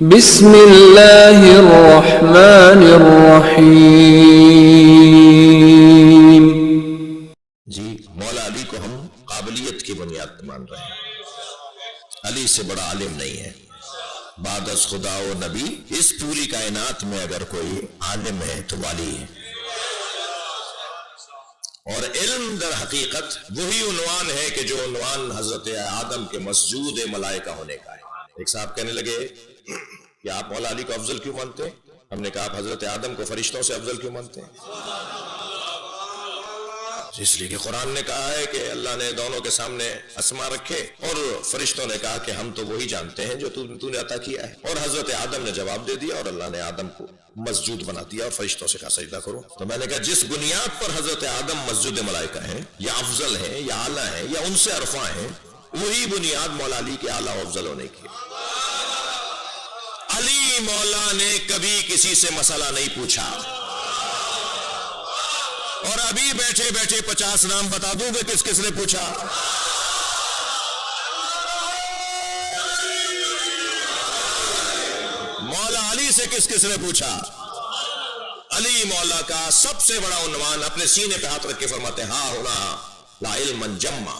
بسم اللہ الرحمن الرحیم۔ جی مولا علی کو ہم قابلیت کی بنیاد پر مان رہے ہیں۔ علی سے بڑا عالم نہیں ہے بعد از خدا و نبی، اس پوری کائنات میں اگر کوئی عالم ہے تو والی ہے۔ اور علم در حقیقت وہی عنوان ہے کہ جو عنوان حضرت آدم کے مسجود ملائکہ ہونے کا ہے۔ ایک صاحب کہنے لگے کہ آپ مولا علی کو افضل کیوں مانتے ہیں؟ ہم نے کہا آپ حضرت آدم کو فرشتوں سے افضل کیوں مانتے ہیں؟ اس لیے کہ قرآن نے کہا ہے کہ اللہ نے دونوں کے سامنے اسما رکھے، اور فرشتوں نے کہا کہ ہم تو وہی جانتے ہیں جو تو نے عطا کیا ہے۔ اور حضرت آدم نے جواب دے دیا، اور اللہ نے آدم کو مسجود بنا دیا اور فرشتوں سے کہا سجدہ کرو۔ تو میں نے کہا جس بنیاد پر حضرت آدم مسجود ملائکہ ہیں یا افضل ہیں یا اعلیٰ ہیں یا ان سے عرفاں ہیں، وہی بنیاد مولا علی کے اعلیٰ و افضل ہونے کی۔ علی مولا نے کبھی کسی سے مسئلہ نہیں پوچھا، اور ابھی بیٹھے بیٹھے 50 نام بتا دوں گے کس کس نے پوچھا۔ مولا علی سے کس کس نے پوچھا؟ علی مولا کا سب سے بڑا عنوان اپنے سینے پہ ہاتھ رکھ کے فرماتے ہیں ہاں ہونا لا علم جمع،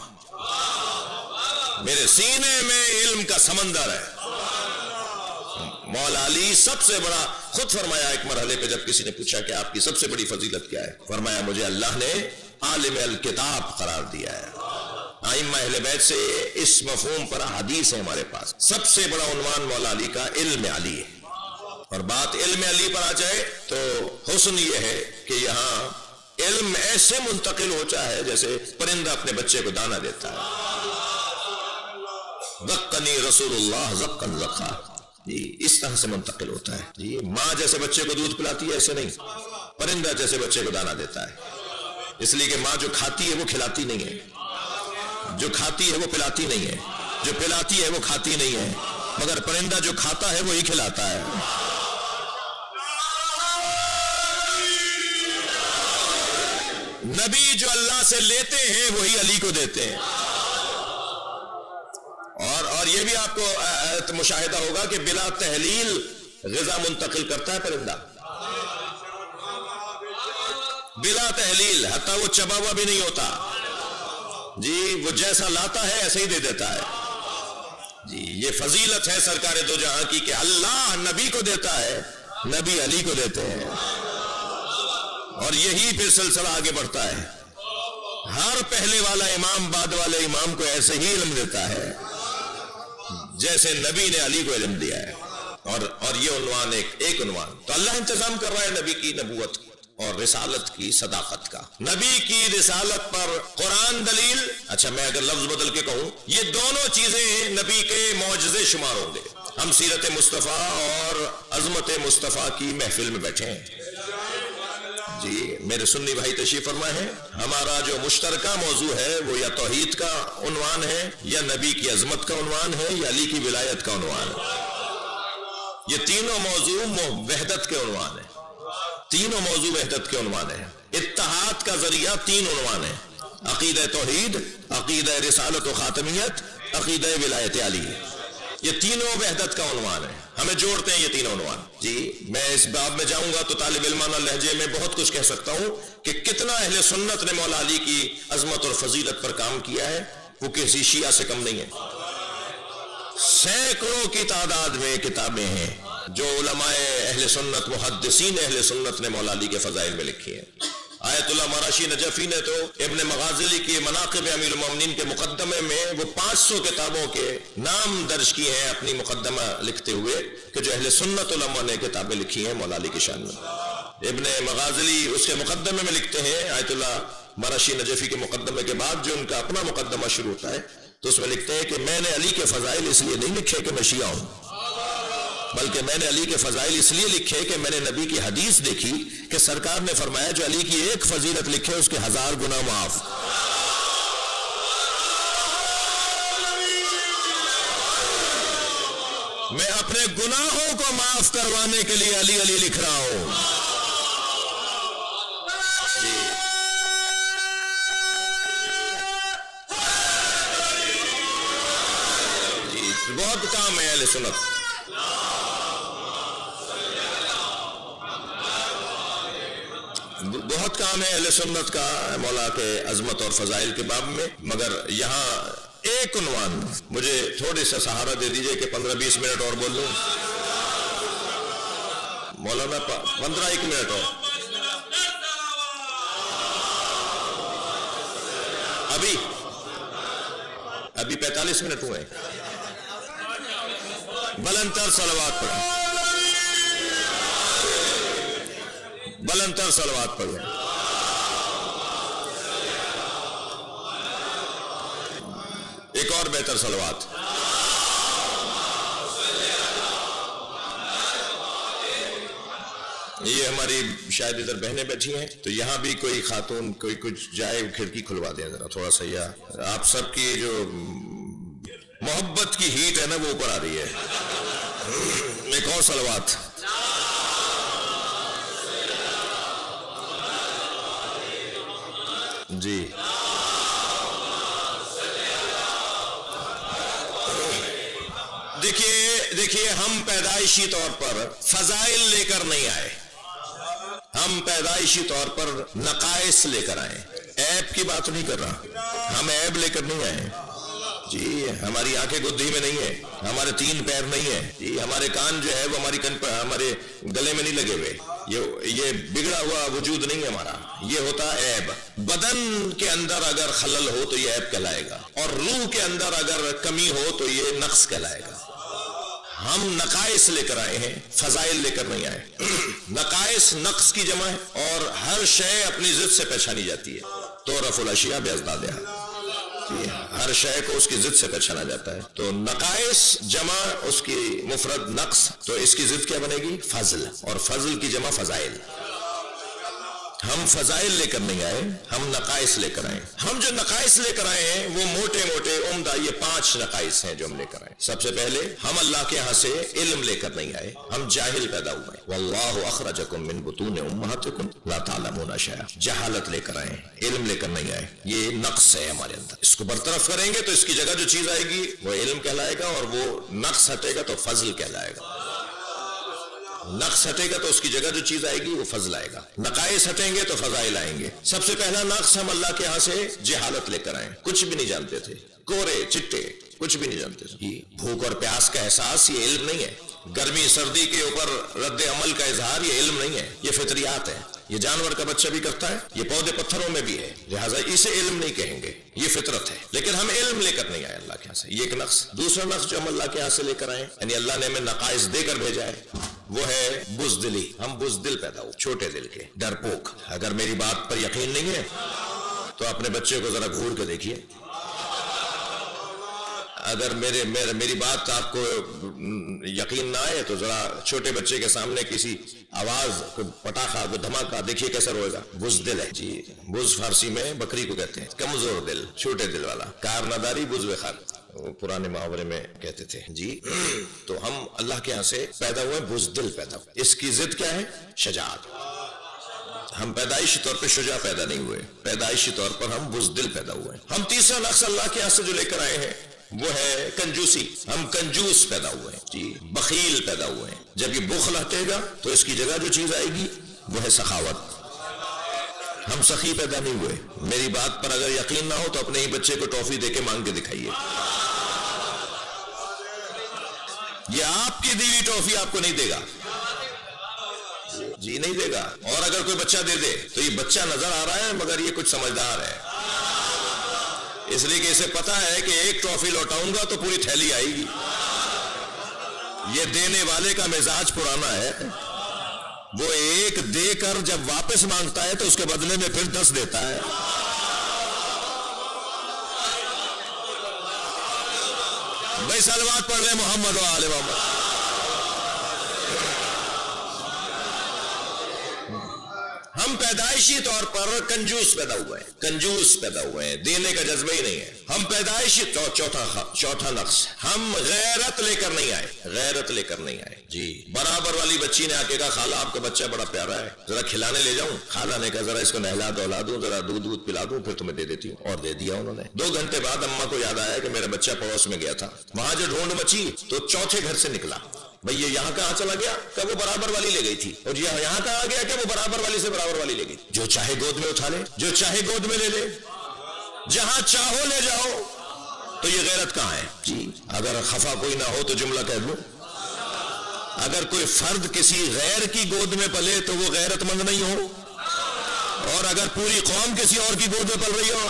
میرے سینے میں علم کا سمندر ہے۔ مولا علی سب سے بڑا، خود فرمایا ایک مرحلے پہ جب کسی نے پوچھا کہ آپ کی سب سے بڑی فضیلت کیا ہے، فرمایا مجھے اللہ نے عالم الکتاب قرار دیا ہے۔ ائمہ اہل بیت سے اس مفہوم پر حدیث ہے ہمارے پاس۔ سب سے بڑا عنوان مولا علی کا علم علی ہے، اور بات علم علی پر آ جائے تو حسن یہ ہے کہ یہاں علم ایسے منتقل ہوتا ہے جیسے پرندہ اپنے بچے کو دانا دیتا ہے۔ ذقنی رسول اللہ ذقن ذقا، جی اس طرح سے منتقل ہوتا ہے۔ جی ماں جیسے بچے کو دودھ پلاتی ہے ایسے نہیں، پرندہ جیسے بچے کو دانا دیتا ہے۔ اس لیے کہ ماں جو کھاتی ہے وہ کھلاتی نہیں ہے، جو کھاتی ہے وہ پلاتی نہیں ہے، جو پلاتی ہے وہ کھاتی نہیں ہے، مگر پرندہ جو کھاتا ہے وہی کھلاتا ہے۔ نبی جو اللہ سے لیتے ہیں وہی علی کو دیتے ہیں۔ اور یہ بھی آپ کو مشاہدہ ہوگا کہ بلا تحلیل غذا منتقل کرتا ہے پرندہ، بلا تحلیل، حتیٰ وہ چبا ہوا بھی نہیں ہوتا، جی وہ جیسا لاتا ہے ایسے ہی دے دیتا ہے۔ جی یہ فضیلت ہے سرکار دو جہاں کی کہ اللہ نبی کو دیتا ہے، نبی علی کو دیتے ہیں، اور یہی پھر سلسلہ آگے بڑھتا ہے۔ ہر پہلے والا امام بعد والے امام کو ایسے ہی علم دیتا ہے جیسے نبی نے علی کو علم دیا ہے۔ اور یہ عنوان ایک عنوان تو اللہ انتظام کر رہا ہے نبی کی نبوت اور رسالت کی صداقت کا۔ نبی کی رسالت پر قرآن دلیل، اچھا میں اگر لفظ بدل کے کہوں یہ دونوں چیزیں نبی کے معجزے شمار ہوں گے۔ ہم سیرت مصطفیٰ اور عظمت مصطفیٰ کی محفل میں بیٹھے ہیں۔ جی میرے سنی بھائی تشریف فرما ہے، ہمارا جو مشترکہ موضوع ہے وہ یا توحید کا عنوان ہے، یا نبی کی عظمت کا عنوان ہے، یا علی کی ولایت کا عنوان ہے۔ یہ تینوں موضوع وحدت کے عنوان ہیں، تینوں موضوع وحدت کے عنوان ہیں۔ اتحاد کا ذریعہ تین عنوان ہیں: عقیدہ توحید، عقیدہ رسالت و خاتمیت، عقیدہ ولایت علی۔ یہ تینوں وحدت کا عنوان ہے، ہمیں جوڑتے ہیں یہ تینوں عنوان۔ جی میں اس باب میں جاؤں گا تو طالب علمانہ لہجے میں بہت کچھ کہہ سکتا ہوں کہ کتنا اہل سنت نے مولا علی کی عظمت اور فضیلت پر کام کیا ہے، وہ کسی شیعہ سے کم نہیں ہے۔ سینکڑوں کی تعداد میں کتابیں ہیں جو علماء اہل سنت، محدثین اہل سنت نے مولا علی کے فضائل میں لکھی ہیں۔ آیت اللہ مراشی نجفی نے تو ابن مغازلی کی مناقب امیر المومنین کے مقدمے میں وہ 500 کتابوں کے نام درج کیے ہیں اپنی مقدمہ لکھتے ہوئے کہ جو اہل سنت علماء نے کتابیں لکھی ہیں مولا علی کی شان میں۔ ابن مغازلی اس کے مقدمے میں لکھتے ہیں، آیت اللہ مراشی نجفی کے مقدمے کے بعد جو ان کا اپنا مقدمہ شروع ہوتا ہے تو اس میں لکھتے ہیں کہ میں نے علی کے فضائل اس لیے نہیں لکھے کہ میں شیعہ ہوں، بلکہ میں نے علی کے فضائل اس لیے لکھے کہ میں نے نبی کی حدیث دیکھی کہ سرکار نے فرمایا جو علی کی ایک فضیلت لکھے اس کے 1000 گناہ معاف۔ میں اپنے گناہوں کو معاف کروانے کے لیے علی علی لکھ رہا ہوں۔ جی بہت کام ہے اہل سنت۔ بہت کام ہے اہل سنت کا مولا کے عظمت اور فضائل کے باب میں، مگر یہاں ایک عنوان مجھے تھوڑی سا سہارا دے دیجئے کہ 15-20 منٹ اور بول لوں مولانا، 15-1 منٹ اور، ابھی 45 منٹ ہوئے، بلند تر صلوات پڑھیں، بلند تر صلوات پڑھیں۔ ایک اور بہتر صلوات۔ یہ ہماری شاید ادھر بہنیں بیٹھی ہیں، تو یہاں بھی کوئی خاتون کوئی کچھ جائے کھڑکی کھلوا دیں ذرا تھوڑا سا، یا آپ سب کی جو محبت کی ہیٹ ہے نا وہ اوپر آ رہی ہے۔ ایک اور صلوات۔ جی دیکھیے ہم پیدائشی طور پر فضائل لے کر نہیں آئے، ہم پیدائشی طور پر نقائص لے کر آئے، عیب کی بات نہیں کر رہا، ہم عیب لے کر نہیں آئے جی، ہماری آنکھیں گدھی میں نہیں ہے، ہمارے 3 پیر نہیں ہے جی، ہمارے کان جو ہے وہ ہمارے گلے میں نہیں لگے ہوئے، یہ بگڑا ہوا وجود نہیں ہے ہمارا، یہ ہوتا ہے عیب۔ بدن کے اندر اگر خلل ہو تو یہ عیب کہلائے گا، اور روح کے اندر اگر کمی ہو تو یہ نقص کہلائے گا۔ ہم نقائص لے کر آئے ہیں، فضائل لے کر نہیں آئے۔ نقائص نقص کی جمع ہے، اور ہر شے اپنی ضد سے پہچانی جاتی ہے، تعرف الاشیاء بأضدادها، ہر شے کو اس کی ضد سے پہچانا جاتا ہے۔ تو نقائص جمع اس کی مفرد نقص، تو اس کی ضد کیا بنے گی؟ فضل، اور فضل کی جمع فضائل۔ ہم فضائل لے کر نہیں آئے، ہم نقائص لے کر آئے۔ ہم جو نقائص لے کر آئے ہیں وہ موٹے موٹے عمدہ یہ 5 نقائص ہیں جو ہم لے کر آئے۔ سب سے پہلے ہم اللہ کے ہاں سے علم لے کر نہیں آئے، ہم جاہل پیدا ہوئے۔ واللہ اخرجکم من بطون امہاتکم لا تعلمون شیئا، جہالت لے کر آئے، علم لے کر نہیں آئے، یہ نقص ہے ہمارے اندر۔ اس کو برطرف کریں گے تو اس کی جگہ جو چیز آئے گی وہ علم کہلائے گا، اور وہ نقص ہٹے گا تو فضل کہلائے گا۔ نقص ہٹے گا تو اس کی جگہ جو چیز آئے گی وہ فضل آئے گا، نقائص ہٹیں گے تو فضائل آئیں گے۔ سب سے پہلا نقص ہم اللہ کے ہاں سے جہالت لے کر آئے، کچھ بھی نہیں جانتے تھے، کورے چٹے کچھ بھی نہیں جانتے تھے۔ بھوک اور پیاس کا احساس یہ علم نہیں ہے، گرمی سردی کے اوپر رد عمل کا اظہار یہ علم نہیں ہے، یہ فطریات ہے، یہ جانور کا بچہ بھی کرتا ہے، یہ پودے پتھروں میں بھی ہے، لہٰذا اسے علم نہیں کہیں گے، یہ فطرت ہے۔ لیکن ہم علم لے کر نہیں آئے اللہ کے ہاں سے، یہ ایک نقص۔ دوسرا نقص جو ہم اللہ کے ہاں سے لے کر آئے، یعنی اللہ نے ہمیں نقائص دے کر بھیجا ہے، وہ ہے بزدلی۔ ہم بزدل پیدا ہوئے، چھوٹے دل کے، ڈرپوک۔ اگر میری بات پر یقین نہیں ہے تو اپنے بچے کو ذرا گھور کے دیکھیے، اگر میری بات آپ کو یقین نہ آئے تو ذرا چھوٹے بچے کے سامنے کسی آواز، کوئی پٹاخہ، کوئی دھماکہ دیکھیے کیسا روئے گا۔ بزدل ہے جی، بز فارسی میں بکری کو کہتے ہیں، کمزور دل، چھوٹے دل والا، کار نداری بزو خر، پرانے محاورے میں کہتے تھے جی۔ تو ہم اللہ کے ہاں سے پیدا ہوئے، بزدل پیدا ہوئے۔ اس کی ضد کیا ہے؟ شجاعت۔ ہم پیدائشی طور پہ شجاع پیدا نہیں ہوئے، پیدائشی طور پر ہم بزدل پیدا ہوئے۔ ہم تیسرا نقص اللہ کے ہاں سے جو لے کر آئے ہیں وہ ہے کنجوسی۔ ہم کنجوس پیدا ہوئے ہیں جی، بخیل پیدا ہوئے ہیں۔ جب یہ بخل ہٹے گا تو اس کی جگہ جو چیز آئے گی وہ ہے سخاوت۔ ہم سخی پیدا نہیں ہوئے۔ میری بات پر اگر یقین نہ ہو تو اپنے ہی بچے کو ٹافی دے کے مانگ کے دکھائیے، یہ آپ کی دی ہوئی ٹافی آپ کو نہیں دے گا جی، نہیں دے گا۔ اور اگر کوئی بچہ دے دے تو یہ بچہ نظر آ رہا ہے مگر یہ کچھ سمجھدار ہے، اس لیے کہ اسے پتا ہے کہ ایک ٹرافی لوٹاؤں گا تو پوری تھیلی آئے گی۔ یہ دینے والے کا مزاج پرانا ہے، وہ ایک دے کر جب واپس مانگتا ہے تو اس کے بدلے میں پھر 10 دیتا ہے۔ بھائی صلوات پڑھ رہے محمد و آل محمد۔ ہم پیدائشی طور پر کنجوس پیدا ہوئے ہیں، کنجوس پیدا ہوئے ہیں، دینے کا جذبہ ہی نہیں ہے۔ ہم پیدائشی چوتھا نقص، ہم غیرت لے کر نہیں آئے، غیرت لے کر نہیں آئے جی۔ برابر والی بچی نے آ کے کہا خالہ آپ کا بچہ بڑا پیارا ہے، ذرا کھلانے لے جاؤں؟ خالہ نے کہا ذرا اس کو نہلا دھلا دوں، ذرا دودھ پلا دوں، پھر تمہیں دے دیتی ہوں، اور دے دیا انہوں نے۔ 2 گھنٹے بعد اماں کو یاد آیا کہ میرا بچہ پڑوس میں گیا تھا، وہاں جو ڈھونڈ مچی تو چوتھے گھر سے نکلا، بھئی یہ یہاں کہاں چلا گیا؟ کہ وہ برابر والی لے گئی تھی. اور یہاں کہاں گیا؟ کہ وہ برابر والی سے برابر والی لے گئی. جو چاہے گود میں اٹھا لے، جو چاہے گود میں لے لے، جہاں چاہو لے جاؤ. تو یہ غیرت کہاں ہے؟ جی اگر خفا کوئی نہ ہو تو جملہ کہہ دوں، اگر کوئی فرد کسی غیر کی گود میں پلے تو وہ غیرت مند نہیں ہو، اور اگر پوری قوم کسی اور کی گود میں پل رہی ہو.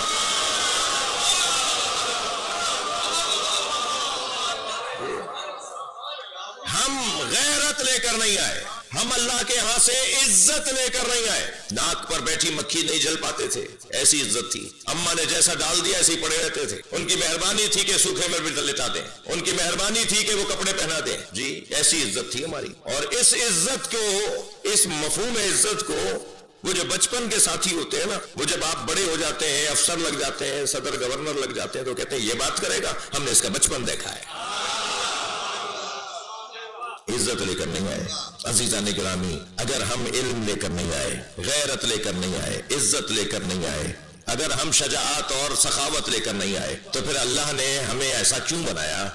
ہم غیرت لے کر نہیں آئے، ہم اللہ کے ہاں سے عزت لے کر نہیں آئے. ناک پر بیٹھی مکھی نہیں جل پاتے تھے، ایسی عزت تھی. اماں نے جیسا ڈال دیا ایسے ہی پڑے رہتے تھے. ان کی مہربانی تھی کہ سوکھے میں بھی لٹا دیں، ان کی مہربانی تھی کہ وہ کپڑے پہنا دیں. جی ایسی عزت تھی ہماری. اور اس عزت کو، اس مفہوم عزت کو، وہ جو بچپن کے ساتھی ہوتے ہیں نا، وہ جب آپ بڑے ہو جاتے ہیں، افسر لگ جاتے ہیں، صدر گورنر لگ جاتے ہیں، تو کہتے ہیں یہ بات کرے گا، ہم نے اس کا بچپن دیکھا ہے. عزت لے کر نہیں آئے. عزیزان گرامی، اگر ہم علم لے کر نہیں آئے، غیرت لے کر نہیں آئے، عزت لے کر نہیں آئے، اگر ہم شجاعت اور سخاوت لے کر نہیں آئے، تو پھر اللہ نے ہمیں ایسا کیوں بنایا؟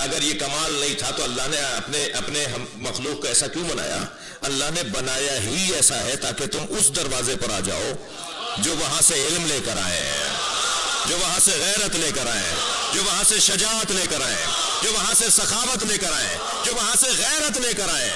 اگر یہ کمال نہیں تھا تو اللہ نے اپنے مخلوق کو ایسا کیوں بنایا؟ اللہ نے بنایا ہی ایسا ہے تاکہ تم اس دروازے پر آ جاؤ جو وہاں سے علم لے کر آئے ہیں، جو وہاں سے غیرت لے کر آئے، جو وہاں سے شجاعت لے کر آئے، جو وہاں سے سخاوت لے کر آئے، جو وہاں سے غیرت لے کر آئے.